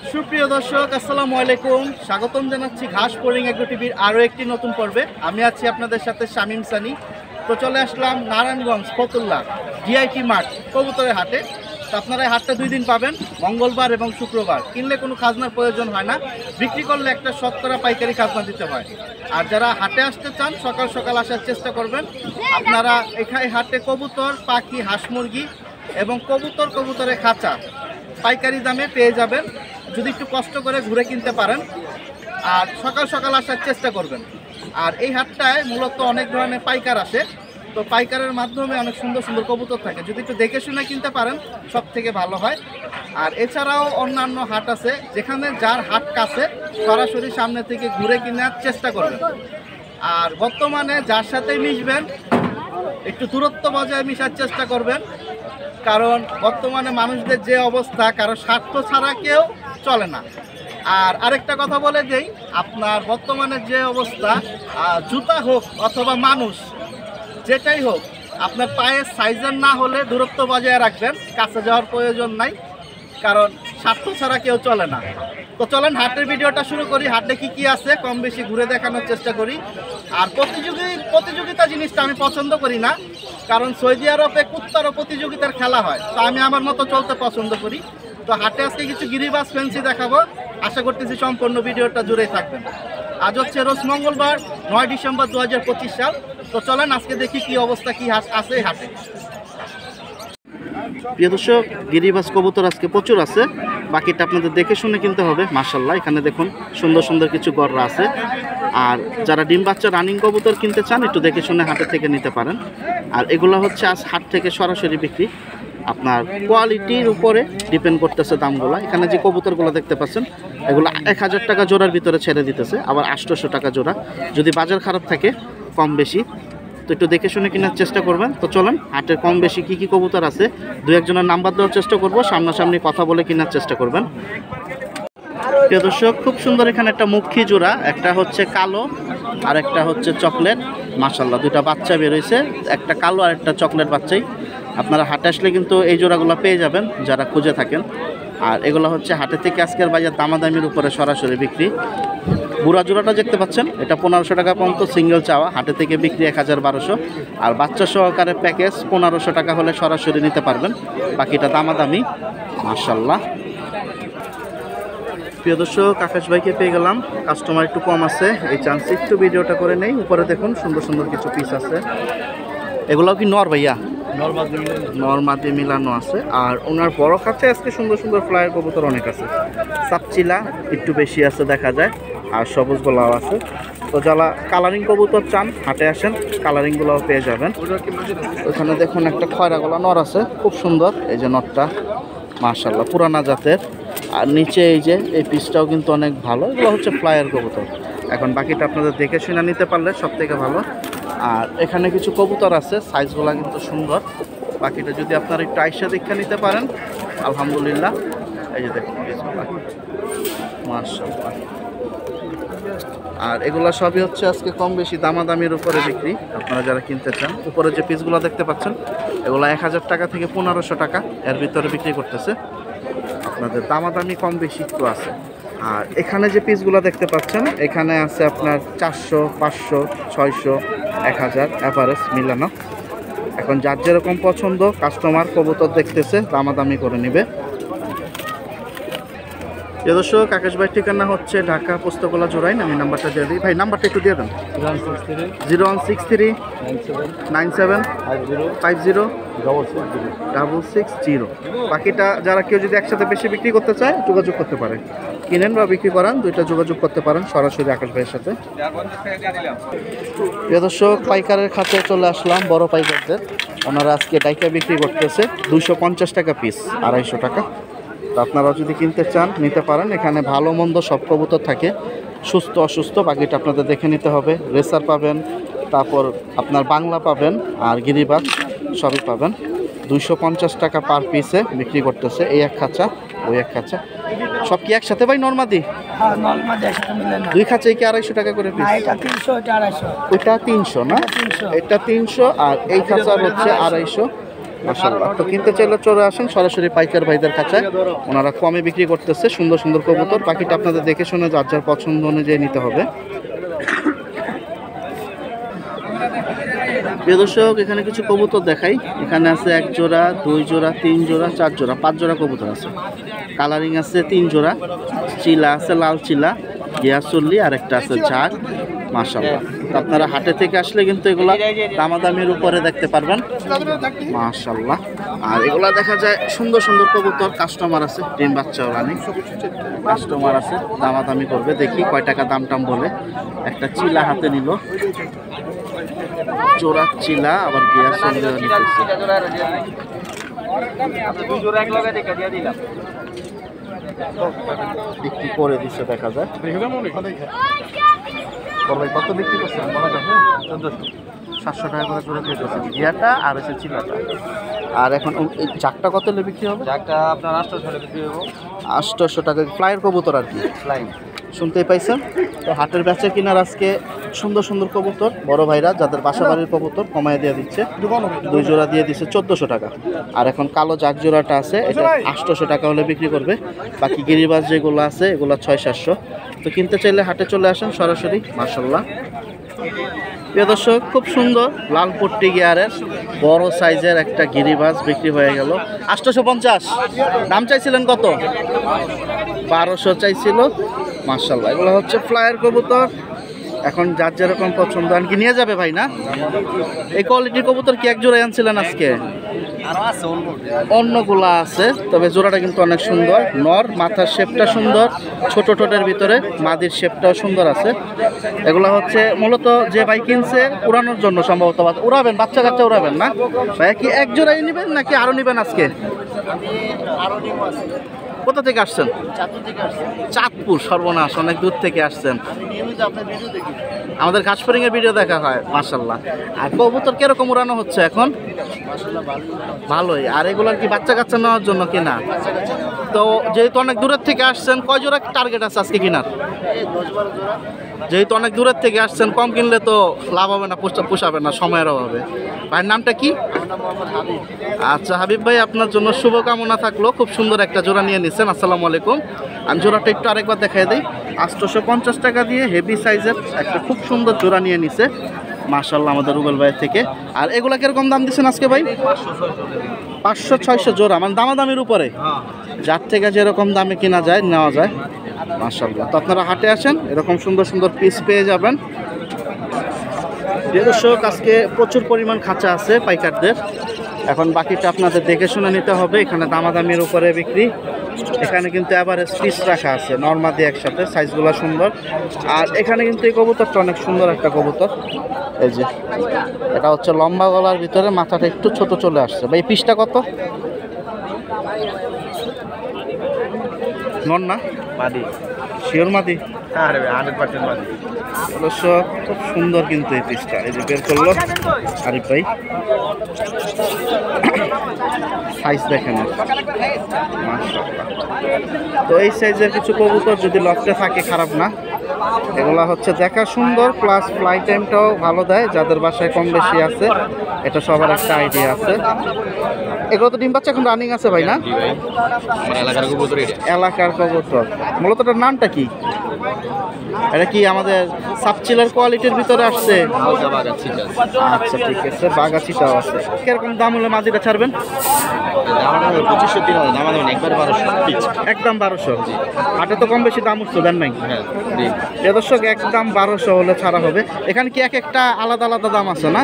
সুপ্রিয় দর্শক, আসসালামু আলাইকুম। স্বাগতম জানাচ্ছি ঘাস পোরিং এগ্রো টিভির আরও একটি নতুন পর্বে। আমি আছি আপনাদের সাথে শামীম সানি। তো চলে আসলাম নারায়ণগঞ্জ ফতুল্লা ডিআইটি মাঠ কবুতরের হাটে। তো আপনারা এই হাটটা 2 দিন পাবেন, মঙ্গলবার এবং শুক্রবার। কিনলে কোনো খাজনার প্রয়োজন হয় না, বিক্রি করলে একটা শতকরা পাইকারি খাজনা দিতে হয়। আর যারা হাটে আসতে চান সকাল সকাল আসার চেষ্টা করবেন। আপনারা এখানে হাটে কবুতর, পাখি, হাঁস মুরগি এবং কবুতরের খাঁচা পাইকারি দামে পেয়ে যাবেন, যদি একটু কষ্ট করে ঘুরে কিনতে পারেন আর সকাল সকাল আসার চেষ্টা করবেন। আর এই হাটটায় মূলত অনেক ধরনের পাইকার আসে, তো পাইকারের মাধ্যমে অনেক সুন্দর সুন্দর কবুতর থাকে। যদি একটু দেখে শুনে কিনতে পারেন সব থেকে ভালো হয়। আর এছাড়াও অন্যান্য হাট আছে, যেখানে যার হাট কাছে সরাসরি সামনে থেকে ঘুরে কেনার চেষ্টা করবেন। আর বর্তমানে যার সাথে মিশবেন একটু দূরত্ব বজায় মিশার চেষ্টা করবেন, কারণ বর্তমানে মানুষদের যে অবস্থা, কারো স্বার্থ ছাড়া কেউ চলে না। আর আরেকটা কথা বলে দেই, আপনার বর্তমানে যে অবস্থা, জুতা হোক অথবা মানুষ যেটাই হোক, আপনার পায়ের সাইজের না হলে দূরত্ব বজায় রাখবেন, কাছে যাওয়ার প্রয়োজন নাই, কারণ স্বার্থ ছাড়া কেউ চলে না। তো চলেন হাটের ভিডিওটা শুরু করি। হাটে কি আছে কম বেশি ঘুরে দেখানোর চেষ্টা করি। আর প্রতিযোগিতা জিনিসটা আমি পছন্দ করি না, কারণ সৌদি আরবে কুত্তারও প্রতিযোগিতার খেলা হয়, তো আমি আমার মতো চলতে পছন্দ করি। তো হাটে আজকে কিছু গিরিবাজ ফেন্সি দেখাবো, আশা করতেছি সম্পূর্ণ ভিডিওটা জুড়েই থাকবেন। আজ হচ্ছে রোজ মঙ্গলবার, 9 ডিসেম্বর 2025 সাল। তো চলেন আজকে দেখি কি অবস্থা, কি আছে এই হাটে। প্রিয় দর্শক, গিরিবাজ কবুতর আজকে প্রচুর আছে, বাকিটা আপনাদের দেখে শুনে কিনতে হবে। মাশাআল্লাহ, এখানে দেখুন সুন্দর সুন্দর কিছু গড়রা আছে। আর যারা ডিম বাচ্চা রানিং কবুতর কিনতে চান একটু দেখে শুনে হাটের থেকে নিতে পারেন। আর এগুলো হচ্ছে আজ হাট থেকে সরাসরি বিক্রি, আপনার কোয়ালিটির উপরে ডিপেন্ড করতেছে দামগুলো। এখানে যে কবুতরগুলো দেখতে পাচ্ছেন এগুলো 1000 টাকা জোড়ার ভিতরে ছেড়ে দিতেছে, আবার 800 টাকা জোড়া। যদি বাজার খারাপ থাকে কম বেশি, তো একটু দেখে শুনে কেনার চেষ্টা করবেন। তো চলেন হাটের কম বেশি কি কবুতর আছে 2-1 নাম্বার দেওয়ার চেষ্টা করব, সামনাসামনি কথা বলে কেনার চেষ্টা করবেন। প্রিয় দর্শক, খুব সুন্দর এখানে একটা মুখী জোড়া, একটা হচ্ছে কালো আর একটা হচ্ছে চকলেট। মাশাআল্লাহ, 2টা বাচ্চা বেরোইছে, একটা কালো আর একটা চকলেট বাচ্চাই। আপনারা হাটে আসলে কিন্তু এই জোড়াগুলো পেয়ে যাবেন যারা খুঁজে থাকেন। আর এগুলো হচ্ছে হাটে থেকে আজকের বাজার দামাদামির উপরে সরাসরি বিক্রি। বুড়া জোড়াটা দেখতে পাচ্ছেন, এটা 1500 টাকা পর্যন্ত সিঙ্গেল চাওয়া, হাটে থেকে বিক্রি 1200। আর বাচ্চা সহকারে প্যাকেজ 1500 টাকা হলে সরাসরি নিতে পারবেন, বাকিটা দামাদামি। মাশাআল্লাহ, প্রিয় দর্শক, আকাশ ভাইকে পেয়ে গেলাম, কাস্টমার একটু কম আছে, এই চান্স একটু ভিডিওটা করে নেই। উপরে দেখুন সুন্দর সুন্দর কিছু পিস আছে, এগুলোও কি নর ভাইয়া? নরমাদি মিলানো আছে। আর ওনার বড় কাছে আজকে সুন্দর সুন্দর ফ্লায়ার কবুতর অনেক আছে, সাপচিলা একটু বেশি আছে দেখা যায়, আর সবুজ গোলাও আছে। তো যারা কালারিং কবুতর চান হাটে আসেন, কালারিংগুলোও পেয়ে যাবেন। ওখানে দেখুন একটা খয়রা গলা নর আছে, খুব সুন্দর, এই যে নরটা মাশাআল্লাহ পুরানা জাতের। আর নিচে এই যে এই পিসটাও কিন্তু অনেক ভালো, এগুলো হচ্ছে ফ্লায়ার কবুতর। এখন বাকিটা আপনাদের দেখে শুনে নিতে পারলে সব থেকে ভালো। আর এখানে কিছু কবুতর আছে, সাইজগুলো কিন্তু সুন্দর, বাকিটা যদি আপনারা একটু আইসা দেখে নিতে পারেন আলহামদুলিল্লাহ। এই যে দেখুন মাশাআল্লাহ। আর এগুলো সবই হচ্ছে আজকে কম বেশি দামাদামির উপরে বিক্রি, আপনারা যারা কিনতে চান। উপরে যে পিসগুলো দেখতে পাচ্ছেন এগুলো 1000 টাকা থেকে 1500 টাকা এর ভিতরে বিক্রি করতেছে, আপনাদের দামাদামি কম বেশি একটু আছে। আর এখানে যে পিসগুলো দেখতে পাচ্ছেন এখানে আছে আপনার 400, 500, 600, 1000 অ্যাভারেজ মিলানো। এখন যার যেরকম পছন্দ কাস্টমার কবুতর দেখতেছে দামাদামি করে নেবে। দর্শক, আকাশ ভাই ঠিকানা হচ্ছে ঢাকা পোস্তগোলা জোড়াইন। আমি নাম্বারটা দিয়ে দিই ভাই, নাম্বারটা একটু দিয়ে দেন। 0163 97 50 660। বাকিটা যারা কেউ যদি একসাথে বেশি বিক্রি করতে চায় যোগাযোগ করতে পারে, কিনেন বা বিক্রি করান দুইটা যোগাযোগ করতে পারেন সরাসরি আকাশ ভাইয়ের সাথে। দর্শক, পাইকারের খাতে চলে আসলাম, বড় পাইকারদের। ওনারা আজকে ডাইকা বিক্রি করতেছে 250 টাকা পিস, 250 টাকা। তো আপনারা যদি কিনতে চান নিতে পারেন, এখানে ভালো মন্দ সব কবুতর থাকে, সুস্থ অসুস্থ, বাকিটা আপনাদের দেখে নিতে হবে। রেসার পাবেন, তারপর আপনার বাংলা পাবেন, আর গিরিবাজ সবই পাবেন। 250 টাকা পার পিসে বিক্রি করতেছে, এই এক খাঁচা ওই এক খাঁচা। সব কি একসাথে ভাই নরমাদি? দুই খাঁচাই কি 250 টাকা করে পিস? ওইটা 300 না, এটা 300, আর এই খাঁচার হচ্ছে 250। মাশাআল্লাহ। তো কিনতে চাইলে চলে আসেন সরাসরি পাইকার ভাইদের কাছে, ওনারা কমে বিক্রি করতেছে। সুন্দর সুন্দর কবুতর, বাকিটা আপনাদের দেখে শুনে যার যার পছন্দ অনুযায়ী নিতে হবে। প্রিয় দর্শক, এখানে কিছু কবুতর দেখাই। এখানে আছে 1 জোড়া, 2 জোড়া, 3 জোড়া, 4 জোড়া, 5 জোড়া কবুতর আছে। কালারিং আছে 3 জোড়া, চিলা আছে লাল চিলা, গিয়াসুল্লি, আর একটা আছে ঝাড়। মাশাআল্লাহ। তো আপনারা হাটে থেকে আসলে কিন্তু এগুলা দামাদামির উপরে দেখতে পারবেন। মাশাআল্লাহ। আর এগুলা দেখা যায় সুন্দর সুন্দর কবুতর, কাস্টমার আছে, ডিম বাচ্চা ওলানি কাস্টমার আছে, দামাদামি করবে। দেখি কয় টাকা দাম টাম বলে। একটা চিলা হাতে নিল, জোড়া চিলা, আবার গিয়াসুল্লি নিতেছে। বিক্রি করে দিচ্ছে দেখা যায়। কত বিক্রি করছেন? 700 টাকা করে জোড়া দিয়ে দিয়েছেন গিয়াটা আর হচ্ছে চিলাটা। আর এখন এই চাকটা কত হলে বিক্রি হবে? চাকটা আপনার 800 টাকা বিক্রি হবে। 800 টাকা ফ্লাইয়ের কবুতর আর কি। ফ্লাইং শুনতেই পাইছেন। তো হাটের বেচা কিনার আজকে সুন্দর সুন্দর কবুতর, বড় ভাইরা যাদের বাসা বাড়ির কবুতর কমায় দিয়ে দিচ্ছে। 2 জোড়া দিয়ে দিচ্ছে 1400 টাকা। আর এখন কালো জাক জোড়াটা আছে, এটা 800 টাকা হলে বিক্রি করবে। বাকি গিরিবাজ যেগুলো আছে এগুলো 600-700। তো কিনতে চাইলে হাটে চলে আসেন সরাসরি। মাশাআল্লাহ। প্রিয় দর্শক, খুব সুন্দর লাল পট্টি গিয়ারের বড় সাইজের একটা গিরিবাজ বিক্রি হয়ে গেল 850। দাম চাইছিলেন কত? 1200 চাইছিল। মাশাআল্লাহ। এগুলো হচ্ছে ফ্লায়ার কবুতর, এখন যার যেরকম পছন্দ আনকি নিয়ে যাবে ভাই না? এই কোয়ালিটির কবুতর কি এক জোড়ায় আনছিলেন আজকে? অন্যগুলা আছে, তবে জোড়াটা কিন্তু অনেক সুন্দর। নর, মাথার শেপটা সুন্দর, ছোট ঠোঁটের ভিতরে মাদির শেপটাও সুন্দর আছে। এগুলো হচ্ছে মূলত যে ভাই কিনছে উড়ানোর জন্য, সম্ভবত উড়াবেন, বাচ্চা কাচ্চা উড়াবেন না ভাই? কি এক জোড়াই নেবেন নাকি আরো নেবেন আজকে? কোথা থেকে আসছেন? চাঁদপুর। সর্বনাশ, অনেক দূর থেকে আসছেন। আমাদের ঘাসফড়িং এর ভিডিও দেখা হয়। মাশাআল্লাহ। আর কবুতর কিরকম উড়ানো হচ্ছে এখন? ভালোই। আর এগুলার কি বাচ্চা কাচ্চা নেওয়ার জন্য কিনা? তো যেহেতু অনেক দূরের থেকে আসছেন, কয় জোড়া টার্গেট আছে আজকে কিনার? যেহেতু অনেক দূরের থেকে আসছেন, কম কিনলে তো লাভ হবে না, পোষাবে না, সময়ের অভাবে। ভাইয়ের নামটা কি? আচ্ছা হাবিব ভাই, আপনার জন্য শুভকামনা থাকলো। খুব সুন্দর একটা জোড়া নিয়ে নিচ্ছেন। আসসালামু আলাইকুম। আমি জোড়াটা একটু আরেকবার দেখাই দিই। 850 টাকা দিয়ে হেভি সাইজের একটা খুব সুন্দর জোড়া নিয়ে নিছে মাশাআল্লাহ আমাদের রুবেল ভাইয়ের থেকে। আর এগুলা কিরকম দাম দিচ্ছেন আজকে ভাই? 500-600 জোড়া, মানে দামাদামির উপরে, যার থেকে যেরকম দামে কেনা যায় নেওয়া যায়। মাশাআল্লাহ। তো আপনারা হাটে আসেন, এরকম সুন্দর সুন্দর পিস পেয়ে যাবেন। প্রিয় দর্শক, আজকে প্রচুর পরিমাণ খাঁচা আছে পাইকারদের। এখন বাকিটা আপনাদের দেখে শুনে নিতে হবে। এখানে দামাদামির উপরে বিক্রি। এখানে কিন্তু এভারেজ পিস রাখা আছে নর্মাদি একসাথে, সাইজগুলো সুন্দর। আর এখানে কিন্তু এই কবুতরটা অনেক সুন্দর একটা কবুতর। এই যে এটা হচ্ছে লম্বা গলার ভিতরে, মাথাটা একটু ছোট চলে আসছে। ভাই পিসটা কত? নন না মাদি? শিওর মাদি? হ্যাঁ 100% মাদি। অবশ্য খুব সুন্দর কিন্তু এই পিসটা। এই যে বের করলো আরিফ ভাই, সাইজ দেখেন। মাশাআল্লাহ। তো এই সাইজের কিছু কবুতর যদি লফটে থাকে খারাপ না। এগুলা হচ্ছে দেখা সুন্দর, প্লাস ফ্লাই টাইমটাও ভালো দেয়। যাদের বাসায় কম বেশি আছে, এটা সবার একটা আইডিয়া আছে। এগুলো তো ডিম বাচ্চা এখন রানিং আছে ভাই না? এলাকার কবুতর। এলাকার কবুতর। মূলত এটার নামটা কি? এটা কি আমাদের সাবচিলার কোয়ালিটির ভিতরে আসছে? আচ্ছা ঠিক আছে, বাগাছিটাও আছে। কিরকম দাম হলে মাদিটা ছাড়বেন? 2500 একবার 1200 একদম 1200। হাটে তো কম বেশি দাম উঠছে, দেন নাই? হ্যাঁ দর্শক, একদম 1200 হলে ছাড়া হবে। এখানে কি এক একটা আলাদা আলাদা দাম আছে না?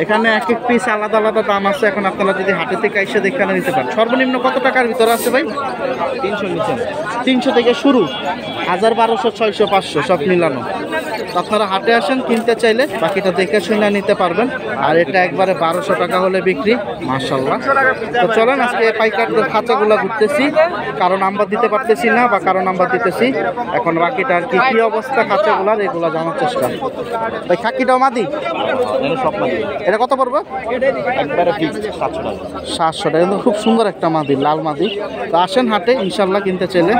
এখানে এক এক পিস আলাদা আলাদা দাম আছে। এখন আপনারা যদি হাটে থেকে এসে দেখে নিতে পারেন। সর্বনিম্ন কত টাকার ভিতরে আছে ভাই? 300 নিচ্ছেন। 300 থেকে শুরু, 1000, 1200, 600, 500 সব মিলানো। আপনারা হাটে আসেন, কিনতে চাইলে বাকিটা দেখে শুনে নিতে পারবেন। আর এটা একবারে 1200 টাকা হলে বিক্রি। মাশাআল্লাহ। তো চলেন আজকে পাইকারদের খাঁচাগুলো ঘুরতেছি, কারো নাম্বার দিতে পারতেছি না বা কারো নাম্বার দিতেছি। এখন বাকিটা আর কি কি অবস্থা খাঁচাগুলার এগুলো জানার চেষ্টা। ভাই খাকিটাও মাদি? সব মাদি। এটা কত পড়বে? একবারে ফিক্স 700 টাকা। 700 টাকা। কিন্তু খুব সুন্দর একটা মাদি, লাল মাদি। তো আসেন হাটে ইনশাল্লাহ কিনতে চাইলে।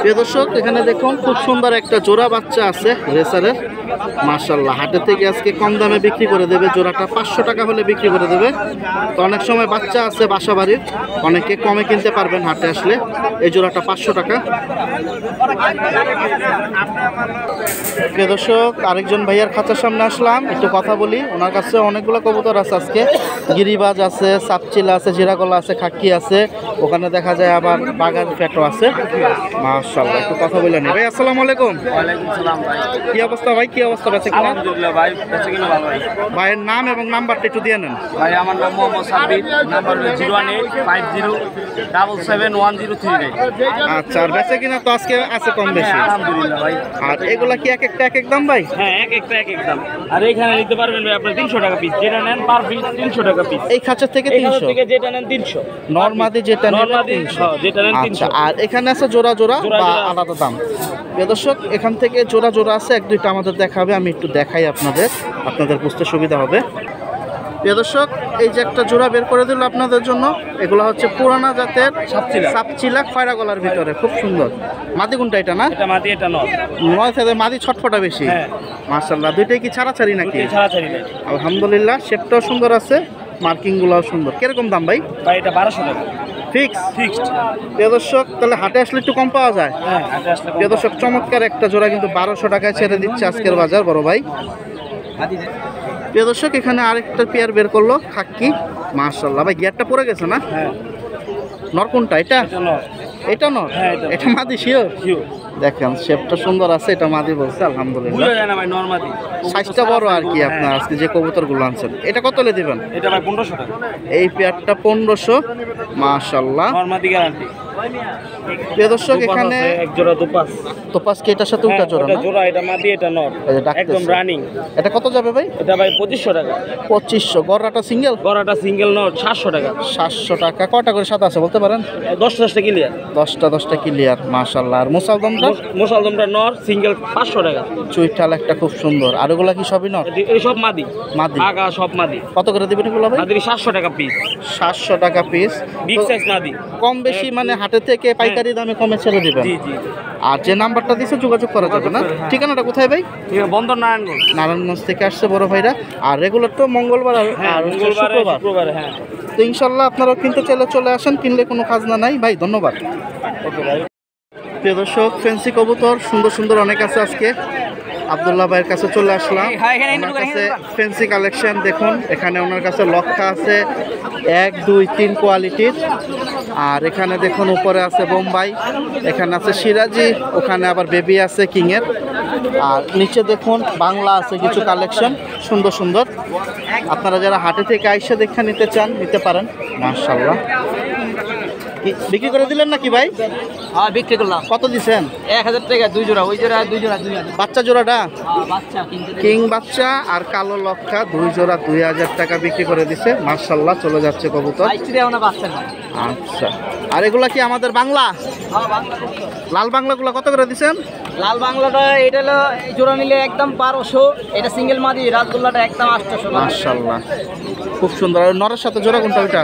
প্রিয় দর্শক, এখানে দেখুন খুব সুন্দর একটা জোড়া বাচ্চা আছে রেসারের, মাশাআল্লাহ। হাটে থেকে আজকে কম দামে বিক্রি করে দেবে, জোড়াটা 500 টাকা হলে বিক্রি করে দেবে। তো অনেক সময় বাচ্চা আছে বাসা বাড়ির, অনেকে কমে কিনতে পারবেন হাটে আসলে। এই জোড়াটা 500 টাকা। প্রিয় দর্শক, আরেকজন ভাইয়ার খাঁচার সামনে আসলাম, একটু কথা বলি। ওনার কাছে অনেকগুলো কবুতর আছে আজকে, গিরিবাজ আছে, সাপচিলা আছে, জিরাগলা আছে, খাকি আছে, ওখানে দেখা যায় আবার বাগান ফ্যাটও আছে। মাশাআল্লাহ, একটু কথা বলে নি ভাই। আসসালামু আলাইকুম। ওয়ালাইকুম সালাম ভাই। কি অবস্থা ভাই, কি অবস্থা বেঁচে কিনা? আলহামদুলিল্লাহ ভাই, বেঁচে কিনা ভালো ভাই। ভাইয়ের নাম এবং নাম্বারটা একটু দিয়ে নেন। ভাই আমার নাম মোহাম্মদ সাব্বির, নাম্বার হলো 01850771039। আচ্ছা, আর বেঁচে কিনা তো আজকে আছে কম বেশি? আলহামদুলিল্লাহ ভাই। আর এগুলা কি এক একটা এক এক দাম ভাই? হ্যাঁ, এক একটা এক এক দাম। আর এইখানে নিতে পারবেন ভাই আপনার 300 টাকা পিস, যেটা নেন পার পিস 300 টাকা পিস। এই খাঁচা থেকে এখান 300, থেকে যেটা নেন 300, নরমাদি যেটা নেন নরমাদি 300। যেটা নেন আচ্ছা, 300। আর এখানে আছে জোড়া জোড়া জোড়া বা জোড়া। আলাদা দাম? প্রিয় দর্শক, এখান থেকে জোড়া জোড়া আছে, এক দুইটা আমাদের দেখাবে, আমি একটু দেখাই আপনাদের বুঝতে সুবিধা হবে। প্রিয় দর্শক, এই যে একটা জোড়া বের করে দিল আপনাদের জন্য, এগুলো হচ্ছে পুরানা জাতের সাপচিলা খয়রা গলার ভিতরে, খুব সুন্দর। মাদি কোনটা, এটা না? এটা মাটি, এটা নর। নয় থেকে মাদি ছটফটা বেশি। হ্যাঁ। মাশাআল্লাহ, দুইটাই কি ছাড়াছাড়ি নাকি? দুটোই ছাড়াছাড়ি নাই। আলহামদুলিল্লাহ, শেপটাও সুন্দর আছে, মার্কিংগুলোও সুন্দর। কিরকম দাম ভাই? ভাই এটা 1200 টাকা ফিক্সড। প্রিয় দর্শক, তাহলে হাটে আসলে একটু কম পাওয়া যায়। হ্যাঁ, হাটে আসলে কম প্রিয় দর্শক, চমৎকার একটা জোড়া কিন্তু 1200 টাকায় ছেড়ে দিচ্ছে আজকের বাজার বড় ভাই। প্রিয় দর্শক, এখানে আরেকটা পেয়ার বের করলো খাক্কি, মাশাআল্লাহ। ভাই গিয়ারটা পড়ে গেছে না? হ্যাঁ, নর কোনটা, এটা? এটা নর। এটা নর? হ্যাঁ, এটা। এটা মাদি শিওর? Sure। দেখেন শেপটা সুন্দর আছে, এটা মাদি বলছে, আলহামদুলিল্লাহ। বুঝা যায় না ভাই, নর মাটি। সাইজটা বড় আর কি আপনার আজকে যে কবুতরগুলো আনছেন। এটা কত লে দিবেন? এটা ভাই 1500 টাকা। এই পেয়ারটা 1500, মাশাআল্লাহ। নর মাটি গ্যারান্টি। প্রিয় দর্শক, এখানে এক জোড়া দুপাস। তোপাস কি এটার সাথে উল্টা জোড়া ওটা না? জোড়া, এটা মাটি, এটা নর। এই যে ডাকতেছে। একদম রানিং। এটা কত যাবে ভাই? এটা ভাই 2500 টাকা। 2500। গড়াটা সিঙ্গেল? গড়াটা সিঙ্গেল নর 700 টাকা। 700 টাকা। কয়টা করে সাদা আছে বলতে পারেন? 10টা ক্লিয়ার। 10টা ক্লিয়ার, মাশাআল্লাহ। আর মুসালদমটা? মোসালদমটা নর সিঙ্গেল 500 টাকা। চুইঠাল একটা খুব সুন্দর। আর ওগুলা কি সবই নর? এই সব মাদি। মাদি। আগা সব মাদি। কত করে দিবেন এগুলো ভাই? মাদি 700 টাকা পিস। 700 টাকা পিস। বিগ সাইজ মাদি। কম বেশি মানে হাটে থেকে পাইকারি দামে কমে ছেড়ে দিবেন। জি জি। আর যে নাম্বারটা দিছে যোগাযোগ করা যাবে না? ঠিকানাটা কোথায় ভাই? ঠিক আছে, বন্দর নারায়ণগঞ্জ। নারায়ণগঞ্জ থেকে আসছে বড় ভাইরা। আর রেগুলার তো মঙ্গলবার আর হ্যাঁ, আর হচ্ছে মঙ্গলবার শুক্রবার। শুক্রবার। হ্যাঁ, তো ইনশাল্লাহ আপনারাও কিনতে চাইলে চলে আসেন, কিনলে কোনো খাজনা নাই ভাই। ধন্যবাদ। ওকে ভাই। প্রিয় দর্শক, ফ্যান্সি কবুতর সুন্দর সুন্দর অনেক আছে আজকে। আব্দুল্লাহ ভাইয়ের কাছে চলে আসলাম। ওনার কাছে ফ্যান্সি কালেকশন দেখুন। এখানে ওনার কাছে লক্ষা আছে 1, 2, 3 কোয়ালিটির। আর এখানে দেখুন উপরে আছে বোম্বাই, এখানে আছে সিরাজি, ওখানে আবার বেবি আছে কিংয়ের। আর নিচে দেখুন বাংলা আছে কিছু কালেকশন সুন্দর সুন্দর। আপনারা যারা হাটে থেকে আইসা দেখে নিতে চান নিতে পারেন। মাশাআল্লাহ। বিক্রি করে দিলেন নাকি ভাই? হ্যাঁ, বিক্রি করলাম। কত দিছেন? 1000 টাকা 2 জোড়া। ওই জোড়া 2 জোড়া 2000। বাচ্চা জোড়াটা? বাচ্চা কিনতে কিং বাচ্চা আর কালো লক্ষা 2 জোড়া 2000 টাকা বিক্রি করে দিছে। মাশাআল্লাহ, চলে যাচ্ছে কবুতর। আইছি দেও না বাচ্চা না। আচ্ছা, আর এগুলা কি আমাদের বাংলা? হ্যাঁ, বাংলা। লাল বাংলাগুলো কত করে দিছেন? লাল বাংলাটা এটা হলো এই জোড়া নিলে একদম 1200। এটা সিঙ্গেল মাদি। রাসগোল্লাটা একদম 800। মাশাআল্লাহ, খুব সুন্দর। আর নরের সাথে জোড়া কোনটা ওইটা?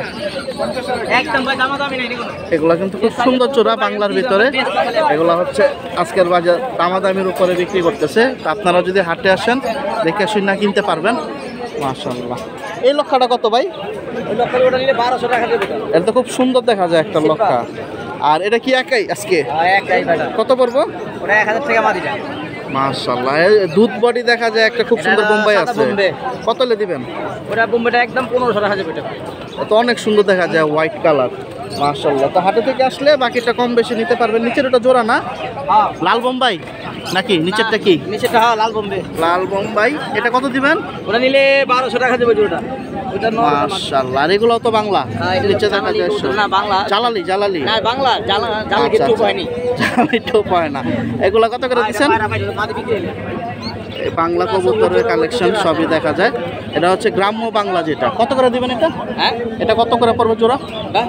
একদম ভাই দামাদামি নাই এগুলো। এগুলা কিন্তু খুব সুন্দর জোড়া বাংলার ভিতরে। এগুলা হচ্ছে আজকের বাজার দামাদামির উপরে বিক্রি করতেছে। তো আপনারা যদি হাটে আসেন দেখে শুনে কিনতে পারবেন। মাশাআল্লাহ। এই লক্ষাটা কত ভাই? ওই লক্ষার ওটা নিলে 1200 টাকা দেবে। এটা তো খুব সুন্দর দেখা যায় একটা লক্ষা। আর এটা কি একাই আজকে? হ্যাঁ, একটাই বেটা। কত পড়বো? ওটা 1000 টাকা মাদিটা। মাশাআল্লাহ, দুধ বডি দেখা যায় একটা খুব সুন্দর এটা বোম্বাই সাদা আছে। বোম্বে। কত লে দিবেন? ওটা বোম্বেটা একদম 1500 টাকা দেবে। তো অনেক সুন্দর দেখা যায়, হোয়াইট কালার। মাশাআল্লাহ। তো হাটে থেকে আসলে বাকিটা কম বেশি নিতে পারবেন। নিচের ওটা জোড়া না? হ্যাঁ, লাল বোম্বাই নাকি? নিচেরটা কি? নিচেটা হ্যাঁ লাল বোম্বে। লাল বোম্বাই। এটা কত দিবেন? ওটা নিলে 1200 টাকা দেবে জোড়াটা। ওটা মাশাআল্লাহ। আর এগুলো তো বাংলা। নিচে দেখা যায় না বাংলা। জালালি জালালি। না বাংলা জালা আচ্ছা, কিছু আচ্ছা। হয়নি। জালালি তো পায় না। এগুলো কত করে দিচ্ছেন? মাদি বিক্রি হলো। এই বাংলা কবুতরের কালেকশন সবই দেখা যায়। এটা হচ্ছে গ্রাম্য বাংলা যেটা। কত করে দিবেন এটা? হ্যাঁ, এটা কত করে পড়বে জোড়া? হ্যাঁ,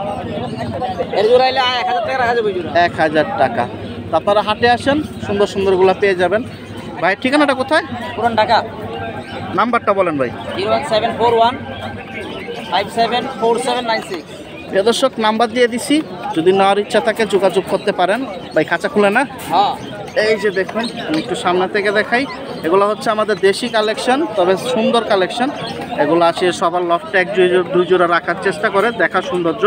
এর জোড়া হলে 1000 টাকা রাখা যাবে জোড়া। 1000 টাকা। তো আপনারা হাটে আসেন, সুন্দর সুন্দরগুলো পেয়ে যাবেন। ভাই ঠিকানাটা কোথায়? পুরান ঢাকা। নাম্বারটা বলেন ভাই। 01741 574796। প্রিয় দর্শক, নাম্বার দিয়ে দিছি, যদি নেওয়ার ইচ্ছা থাকে যোগাযোগ করতে পারেন। ভাই খাঁচা খুলে না? হ্যাঁ, এই যে দেখুন, আমি একটু সামনে থেকে দেখাই। এগুলো হচ্ছে আমাদের দেশি কালেকশন, তবে সুন্দর কালেকশন। এগুলো আছে সবার লফটে এক দুই জোড়া রাখার চেষ্টা করে, দেখা সৌন্দর্য।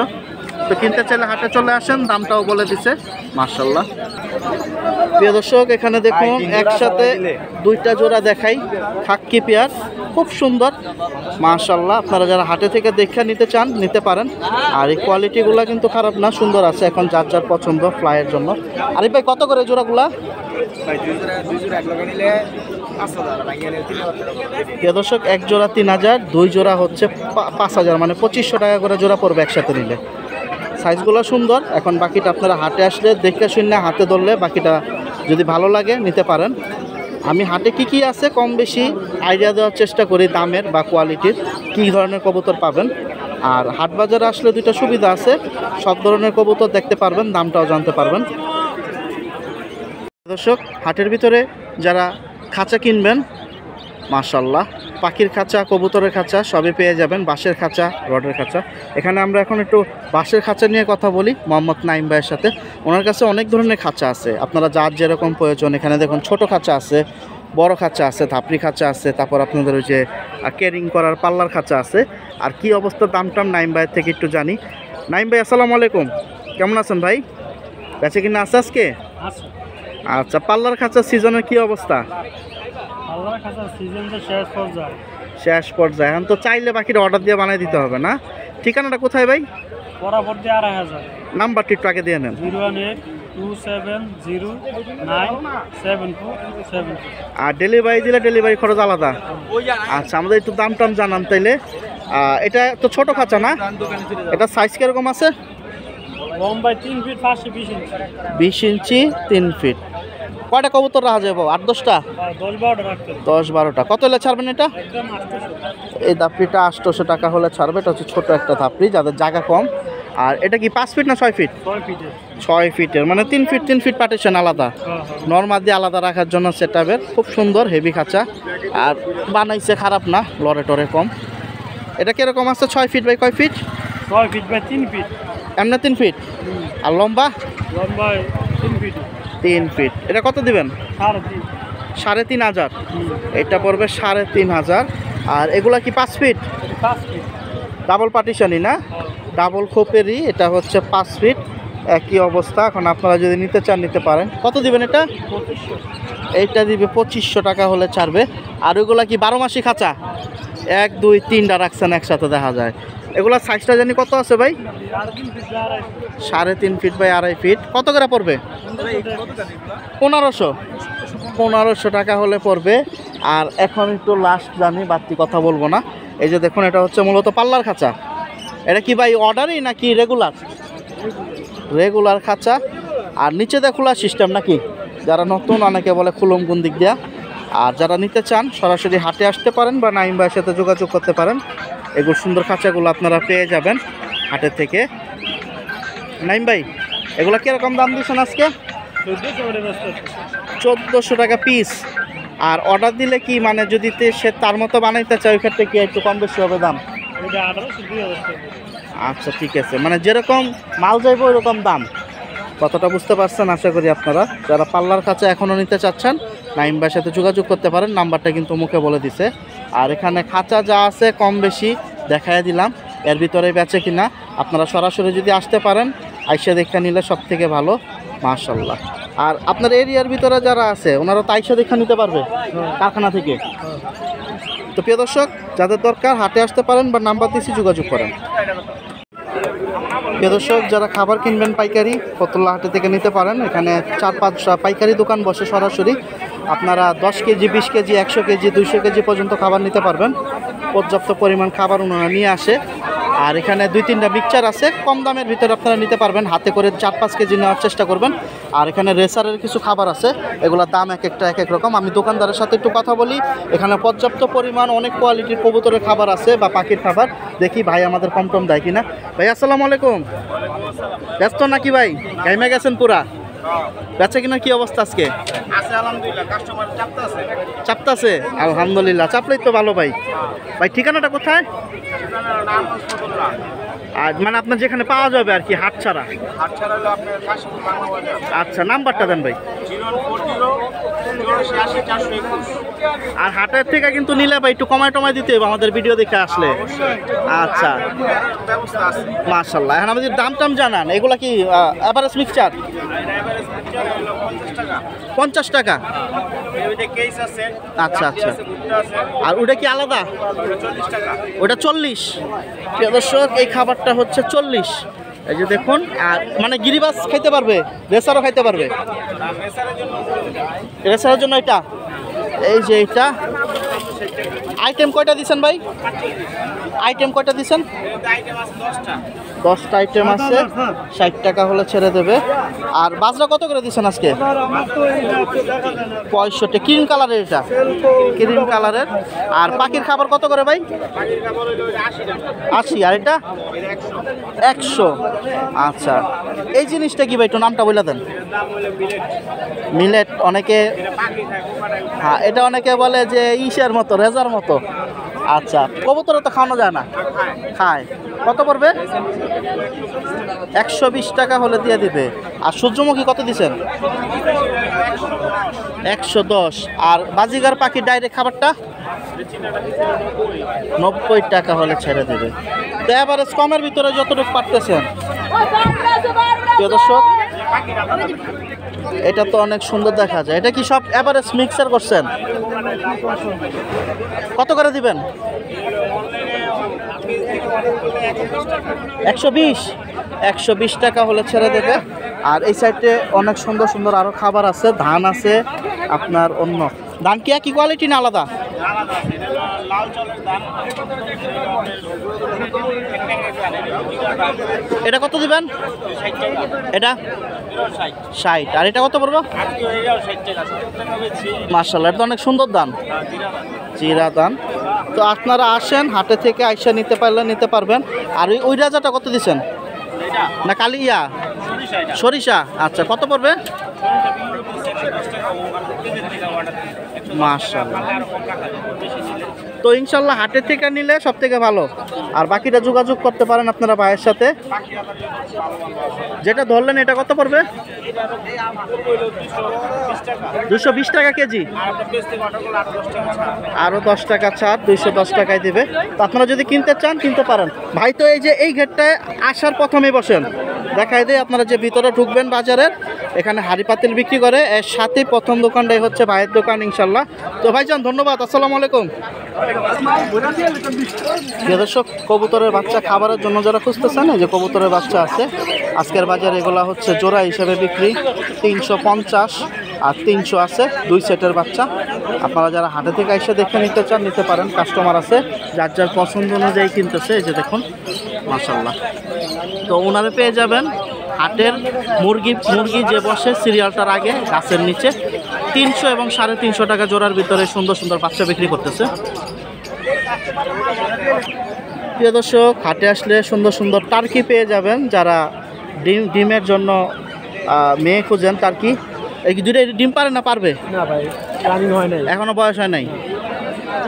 তো কিনতে চাইলে হাটে চলে আসেন, দামটাও বলে দিছে মাশাআল্লাহ। প্রিয় দর্শক, এখানে দেখুন একসাথে দুইটা জোড়া দেখাই, খাক্কি পেয়ার, খুব সুন্দর মাশাআল্লাহ। আপনারা যারা হাটে থেকে দেখে নিতে চান নিতে পারেন। আর এই কোয়ালিটিগুলো কিন্তু খারাপ না, সুন্দর আছে। এখন যার যার পছন্দ ফ্লাইয়ের জন্য। আর ভাই কত করে জোড়াগুলা? প্রিয় দর্শক, এক জোড়া 3000, দুই জোড়া হচ্ছে 5000, মানে 2500 টাকা করে জোড়া পড়বে একসাথে নিলে। সাইজগুলো সুন্দর। এখন বাকিটা আপনারা হাটে আসলে দেখে শুনে হাতে ধরলে বাকিটা যদি ভালো লাগে নিতে পারেন। আমি হাটে কি আছে কম বেশি আইডিয়া দেওয়ার চেষ্টা করি, দামের বা কোয়ালিটির, কী ধরনের কবুতর পাবেন। আর হাট বাজারে আসলে দুইটা সুবিধা আছে, সব ধরনের কবুতর দেখতে পারবেন, দামটাও জানতে পারবেন। দর্শক, হাটের ভিতরে যারা খাঁচা কিনবেন, মাশাআল্লাহ, পাখির খাঁচা, কবুতরের খাঁচা সবই পেয়ে যাবেন, বাঁশের খাঁচা, রডের খাঁচা। এখানে আমরা এখন একটু বাঁশের খাঁচা নিয়ে কথা বলি মোহাম্মদ নাইম ভাইয়ের সাথে। ওনার কাছে অনেক ধরনের খাঁচা আছে, আপনারা যার যেরকম প্রয়োজন। এখানে দেখুন ছোট খাঁচা আছে, বড় খাঁচা আছে, ধাপড়ি খাঁচা আছে, তারপর আপনাদের ওই যে কেরিং করার পাল্লার খাঁচা আছে। আর কি অবস্থা দাম নাইম ভাইয়ের থেকে একটু জানি। নাইম ভাই, আসসালামু আলাইকুম, কেমন আছেন ভাই? বেঁচে কিনা আছে আজকে? আচ্ছা, পাল্লার খাঁচার সিজনের কি অবস্থা? শেষ পর্যায়ে। এখন তো চাইলে বাকিটা অর্ডার দিয়ে বানিয়ে দিতে হবে না? ঠিকানাটা কোথায় ভাই? নাম্বারটি একটু আগে দিয়ে নেন। 01827097472। আর ডেলিভারি দিলে ডেলিভারি খরচ আলাদা? আচ্ছা, আমাদের একটু দাম টাম জানান তাইলে। এটা তো ছোট খাঁচা না? এটা সাইজ কিরকম আছে? 20 ইঞ্চি 3 ফিট। কয়টা কবুতর রাখা যাবো? 8-10টা? 10-12টা। কত হলে ছাড়বেন এটা? এই ধাপড়িটা 800 টাকা হলে ছাড়বে। এটা হচ্ছে ছোট একটা ধাপড়ি, যাদের জায়গা কম। আর এটা কি 5 ফিট না 6 ফিট? 6 ফিটের, মানে 3 ফিট পার্টিশন আলাদা, নর্মাল দিয়ে আলাদা রাখার জন্য সেটআপের। খুব সুন্দর হেভি খাঁচা, আর বানাইছে খারাপ না, লরে টরে কম। এটা কিরকম আছে? 6 ফিট বাই কয় ফিট? 6 ফিট বাই 3 ফিট। এমনি 3 ফিট। আর লম্বা? 3 ফিট। 3 ফিট। এটা কত দিবেন? 3500। এটা পড়বে 3500। আর এগুলা কি 5 ফিট? 5 ফিট। ডাবল পার্টিশনই না? ডাবল খোপেরই। এটা হচ্ছে 5 ফিট, একই অবস্থা। এখন আপনারা যদি নিতে চান নিতে পারেন। কত দিবেন এটা? 2500। এইটা দিবে 2500 টাকা হলে ছাড়বে। আর ওইগুলা কি 12 মাসি খাঁচা? 1 2 3টা রাখছেন একসাথে, দেখা যায়। এগুলা সাইজটা জানি কত আছে ভাই? 3.5 ফিট বাই 2.5 ফিট। কত করে পড়বে? 1500 টাকা হলে পড়বে। আর এখন একটু লাস্ট জানি, বাড়তি কথা বলবো না। এই যে দেখুন, এটা হচ্ছে মূলত পাল্লার খাঁচা। এটা কি ভাই অর্ডারই নাকি রেগুলার খাঁচা? আর নিচে দিয়ে খোলা সিস্টেম নাকি? যারা নতুন অনেকে বলে খুলম কোন দিক দিয়া। আর যারা নিতে চান সরাসরি হাটে আসতে পারেন বা নাইম ভাইয়ের সাথে যোগাযোগ করতে পারেন। এগুলো সুন্দর খাঁচাগুলো আপনারা পেয়ে যাবেন হাটের থেকে। নাইম ভাই, এগুলো কীরকম দাম দিচ্ছেন আজকে? 1400 টাকা পিস। আর অর্ডার দিলে কি, মানে যদি সে তার মতো বানাইতে চায়, ওই ক্ষেত্রে কি একটু কম বেশি হবে দাম? আচ্ছা, ঠিক আছে, মানে যেরকম মাল যাইব ওইরকম দাম। কতটা বুঝতে পারছেন আশা করি আপনারা। যারা পাল্লার খাঁচা এখনও নিতে চাচ্ছেন, নাইম ভাইয়ের সাথে যোগাযোগ করতে পারেন, নাম্বারটা কিন্তু মুখে বলে দিছে। আর এখানে খাঁচা যা আছে কম বেশি দেখাই দিলাম, এর ভিতরে বেচে কিনা আপনারা সরাসরি যদি আসতে পারেন, আইসা দেখে নিলে সব থেকে ভালো মাশাআল্লাহ। আর আপনার এরিয়ার ভিতরে যারা আছে ওনারা তো আইসা দেখে নিতে পারবে কারখানা থেকে। তো প্রিয় দর্শক, যাদের দরকার হাটে আসতে পারেন বা নাম্বার দিচ্ছি যোগাযোগ করেন। প্রিয় দর্শক, যারা খাবার কিনবেন পাইকারি, ফতুল্লা হাটে থেকে নিতে পারেন। এখানে 4-5টা পাইকারি দোকান বসে সরাসরি। আপনারা 10 কেজি, 20 কেজি, 100 কেজি, 200 কেজি পর্যন্ত খাবার নিতে পারবেন। পর্যাপ্ত পরিমাণ খাবার ওনারা নিয়ে আসে। আর এখানে 2-3টা মিক্সচার আছে, কম দামের ভিতরে আপনারা নিতে পারবেন। হাতে করে 4-5 কেজি নেওয়ার চেষ্টা করবেন। আর এখানে রেসারের কিছু খাবার আছে, এগুলোর দাম এক একটা এক এক রকম। আমি দোকানদারের সাথে একটু কথা বলি। এখানে পর্যাপ্ত পরিমাণ অনেক কোয়ালিটির কবুতরের খাবার আছে বা পাখির খাবার। দেখি ভাই আমাদের কম টম দেয় কিনা। ভাই আসসালামু আলাইকুম, ব্যস্ত নাকি ভাই? গাইমে গেছেন পুরা? বেচা কিনা কি অবস্থা আজকে? চাপতাছে আলহামদুলিল্লাহ, চাপলেই তো ভালো ভাই। ভাই ঠিকানাটা কোথায়? আর মানে আপনার যেখানে পাওয়া যাবে আর কি, হাট ছাড়া? আচ্ছা, নাম্বারটা দেন ভাই। আর হাটের থেকে কিন্তু নিলে ভাই একটু কমায় টমায় দিতে হবে আমাদের ভিডিও দেখে আসলে। আচ্ছা মাশাআল্লাহ। এখন আমাদের দাম টাম জানান, এগুলা কি এভারেজ মিক্সচার? 50 টাকা। আচ্ছা আচ্ছা। আর ওটা কি আলাদা? ওটা 40। প্রিয় দর্শক এই খাবারটা হচ্ছে 40। এই যে দেখুন, আর মানে গিরিবাস খাইতে পারবে, রেসারও খাইতে পারবে। রেসারের জন্য এটা, এই যে এটা আইটেম কয়টা দিচ্ছেন ভাই? আইটেম কয়টা দিচ্ছেন? 10টা আইটেম আছে, 60 টাকা হলে ছেড়ে দেবে। আর বাজরা কত করে দিচ্ছেন আজকে? 65। ক্রিম কালারের, এটা ক্রিম কালারের। আর পাখির খাবার কত করে ভাই? 80। আর এটা 100। আচ্ছা, এই জিনিসটা কি ভাই একটু নামটা বলে দেন। মিলেট, অনেকে হ্যাঁ এটা অনেকে বলে যে ইসের মতো, রেজার মতো। আচ্ছা, কবুতরে তো খাওয়ানো যায় না, খায়। কত পড়বে? 120 টাকা হলে দিয়ে দিবে। আর সূর্যমুখী কত দিচ্ছেন? 110। আর বাজিগার পাখির ডাইরেক্ট খাবারটা 90 টাকা হলে ছেড়ে দেবে। তো এভারেজ কমের ভিতরে যতটুকু পারতেছেন। প্রিয় দর্শক, এটা তো অনেক সুন্দর দেখা যায়। এটা কি সব এভারেজ মিক্সার করছেন? কত করে দিবেন? 120 টাকা হলে ছেড়ে দেবে। আর এই সাইডে অনেক সুন্দর সুন্দর আরো খাবার আছে, ধান আছে আপনার। অন্য ধান কি একই কোয়ালিটি না আলাদা? এটা কত দিবেন? এটা 60। আর এটা কত পড়বে? মাশাআল্লাহ, এটা তো অনেক সুন্দর দাম, জিরা দান। তো আপনারা আসেন, হাটে থেকে আইসা নিতে পারলে নিতে পারবেন। আর ওই রাজাটা কত দিচ্ছেন? না কালিয়া সরিষা। আচ্ছা, কত পড়বে? মাশাআল্লাহ। তো ইনশাল্লাহ হাটের থেকে নিলে সব থেকে ভালো। আর বাকিটা যোগাযোগ করতে পারেন আপনারা ভাইয়ের সাথে। যেটা ধরলেন এটা কত পড়বে? 220 টাকা কেজি। আরও 10 টাকা ছাড়, 210 টাকায় দিবে। তো আপনারা যদি কিনতে চান কিনতে পারেন। ভাই তো এই যে এই গেটটায় আসার প্রথমেই বসেন, দেখাই দেয় আপনারা যে ভিতরে ঢুকবেন বাজারের, এখানে হাড়ি পাতিল বিক্রি করে। এর সাথে প্রথম দোকানটাই হচ্ছে ভাইয়ের দোকান ইনশাল্লাহ। তো ভাইজান ধন্যবাদ, আসসালামু আলাইকুম। দর্শক, কবুতরের বাচ্চা খাবারের জন্য যারা খুঁজতেছেন, এই যে কবুতরের বাচ্চা আছে আজকের বাজারে। এগুলা হচ্ছে জোড়া হিসেবে বিক্রি 350 আর 300 আছে, 2 সেটের বাচ্চা। আপনারা যারা হাটে থেকে এসে দেখে নিতে চান নিতে পারেন, কাস্টমার আছে যার যার পছন্দ অনুযায়ী কিনতেছে। এই যে দেখুন মাশাআল্লাহ। তো ওনারে পেয়ে যাবেন হাটের মুরগি যে বসে সিরিয়ালটার আগে গাছের নিচে। 300 এবং 350 টাকা জোড়ার ভিতরে সুন্দর সুন্দর বাচ্চা বিক্রি করতেছে। প্রিয় দর্শক, হাটে আসলে সুন্দর সুন্দর টার্কি পেয়ে যাবেন। যারা ডিমের জন্য মেয়ে খুঁজেন, টার্কি এই দুটো ডিম পারে না? পারবে না ভাই, রানিং হয় নাই, এখনো বয়স হয় নাই।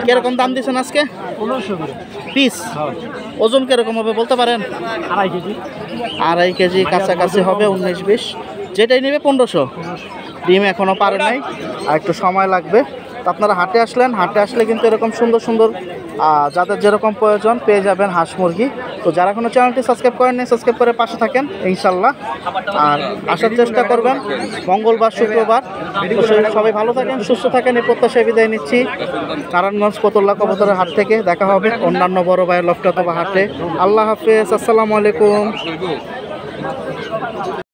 কিরকম দাম দিচ্ছেন আজকে? 1500 পিস। ওজন কিরকম হবে বলতে পারেন? 2.5 কেজি। 2.5 কেজি কাছাকাছি হবে, 19-20। যেটাই নেবে 1500। ডিম এখনও পারে নাই, আর একটু সময় লাগবে। তো আপনারা হাটে আসলেন, হাটে আসলে কিন্তু এরকম সুন্দর সুন্দর যাদের যেরকম প্রয়োজন পেয়ে যাবেন হাঁস মুরগি। তো যারা কোনো চ্যানেলটি সাবস্ক্রাইব করেননি সাবস্ক্রাইব করে পাশে থাকেন ইনশাল্লাহ। আর আসার চেষ্টা করবেন মঙ্গলবার শুক্রবার। তো সবাই ভালো থাকেন, সুস্থ থাকেন, এই প্রত্যাশায় বিদায় নিচ্ছি নারায়ণগঞ্জ ফতুল্লা কবুতরের হাট থেকে। দেখা হবে অন্যান্য বড় ভাইয়ের লফট অথবা হাটে। আল্লাহ হাফেজ, আসসালামু আলাইকুম।